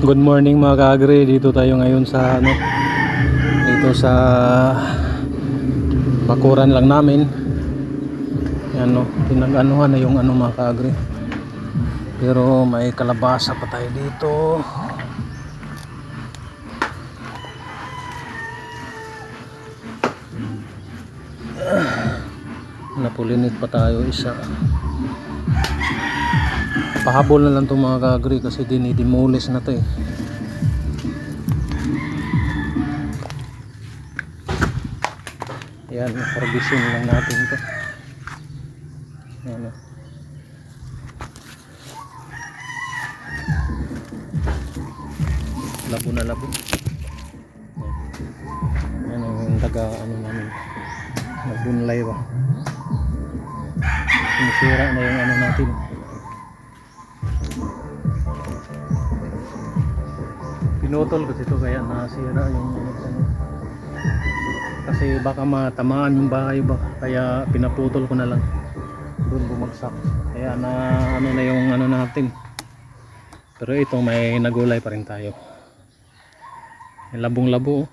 Good morning mga kaagri. Dito tayo ngayon sa dito sa bakuran lang namin. Yan pinag-anuhan na yung mga kaagri. Pero may kalabasa pa tayo dito. Napulinit pa tayo isa. Pahabol na lang itong mga kaagri kasi dinidemolis na to eh. Yan, provision lang natin ito. Yan o. Labo na labo. Yan yung taga namin. Nagbunlay ba. Sinisira na yung natin. Pinutol ko ito kaya nasira yung kasi baka matamaan yung bahay ba, kaya pinaputol ko na lang. Doon bumagsak. Kaya na na yung natin. Pero ito may nagulay pa rin tayo. May labong labo.